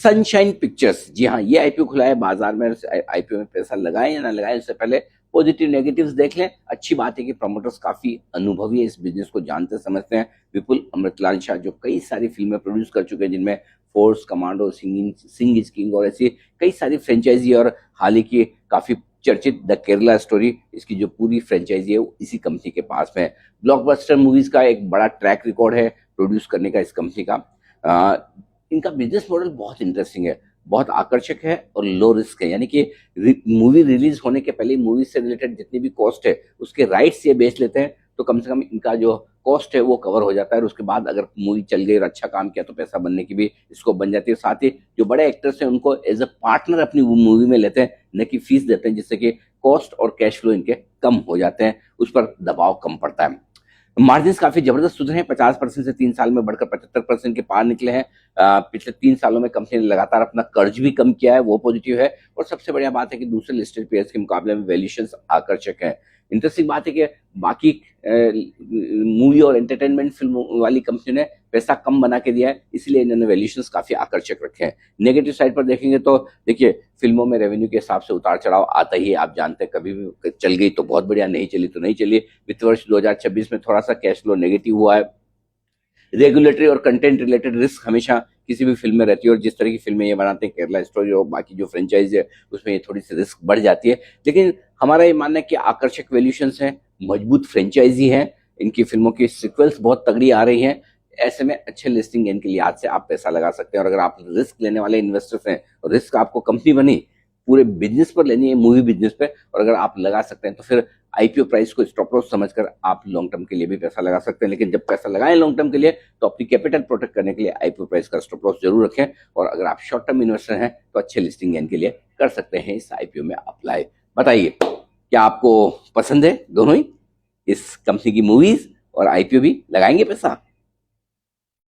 Sunshine pictures, जी हाँ, ये IPO खुला है बाजार में। आईपीओ में पैसा लगाएं या ना लगाएं, उससे पहले पॉजिटिव नेगेटिव्स देख लें। अच्छी बात है कि प्रमोटर्स काफी अनुभवी है, इस बिजनेस को जानते समझते हैं। विपुल अमृतलाल शाह जो कई सारी फिल्में प्रोड्यूस कर चुके हैं, जिनमें Force, Commando, Singh Is King और ऐसी कई सारी फ्रेंचाइजी, और हाल ही की काफी चर्चित द केरला स्टोरी, इसकी जो पूरी फ्रेंचाइजी है वो इसी कंपनी के पास में है। ब्लॉकबस्टर मूवीज का एक बड़ा ट्रैक रिकॉर्ड है प्रोड्यूस करने का इस कंपनी का। इनका बिजनेस मॉडल बहुत इंटरेस्टिंग है, बहुत आकर्षक है और लो रिस्क है। यानी कि मूवी रिलीज होने के पहले मूवी से रिलेटेड जितनी भी कॉस्ट है उसके राइट्स ये बेच लेते हैं, तो कम से कम इनका जो कॉस्ट है वो कवर हो जाता है। और उसके बाद अगर मूवी चल गई और अच्छा काम किया तो पैसा बनने की भी स्कोप बन जाती है। साथ ही जो बड़े एक्टर्स हैं उनको एज अ पार्टनर अपनी मूवी में लेते हैं, न कि फीस देते हैं, जिससे कि कॉस्ट और कैश फ्लो इनके कम हो जाते हैं, उस पर दबाव कम पड़ता है। मार्जिन काफी जबरदस्त सुधरे हैं, 50% से 3 साल में बढ़कर 75% के पार निकले हैं। पिछले 3 सालों में कंपनी ने लगातार अपना कर्ज भी कम किया है, वो पॉजिटिव है। और सबसे बढ़िया बात है कि दूसरे लिस्टेड पेयर्स के मुकाबले में वैल्यूएशन आकर्षक है। इंटरेस्टिंग बात है कि बाकी मूवी और एंटरटेनमेंट फिल्म वाली कंपनी ने पैसा कम बना के दिया है, इसलिए इन्होंने वैल्यूएशंस काफी आकर्षक रखे हैं। नेगेटिव साइड पर देखेंगे तो देखिए, फिल्मों में रेवेन्यू के हिसाब से उतार चढ़ाव आता ही है, आप जानते हैं। कभी भी चल गई तो बहुत बढ़िया, नहीं चली तो नहीं चली। वित्त वर्ष 2026 में थोड़ा सा कैश फ्लो नेगेटिव हुआ है। रेगुलेटरी और कंटेंट रिलेटेड रिस्क हमेशा किसी भी फिल्म में रहती है, और जिस तरह की फिल्में ये बनाते हैं, केरला स्टोरी और बाकी जो फ्रेंचाइज है, उसमें ये थोड़ी सी रिस्क बढ़ जाती है। लेकिन हमारा ये मानना है कि आकर्षक वैल्यूएशंस हैं, मजबूत फ्रेंचाइजी हैं, इनकी फिल्मों की सीक्वल्स बहुत तगड़ी आ रही हैं। ऐसे में अच्छे लिस्टिंग गेन के लिए आज से आप पैसा लगा सकते हैं। और अगर आप रिस्क लेने वाले इन्वेस्टर्स हैं, और रिस्क आपको कंपनी बनी पूरे बिजनेस पर लेनी है, मूवी बिजनेस पे, और अगर आप लगा सकते हैं तो फिर आईपीओ प्राइस को स्टॉप लॉस समझकर आप लॉन्ग टर्म के लिए भी पैसा लगा सकते हैं। लेकिन जब पैसा लगाएं लॉन्ग टर्म के लिए, तो अपनी कैपिटल प्रोटेक्ट करने के लिए आईपीओ प्राइस का स्टॉप लॉस जरूर रखें। और अगर आप शॉर्ट टर्म इन्वेस्टर हैं तो अच्छे लिस्टिंग गेन के लिए कर सकते हैं इस आईपीओ में अप्लाई। बताइए, क्या आपको पसंद है दोनों ही, इस कंपनी की मूवीज और आईपीओ भी लगाएंगे पैसा?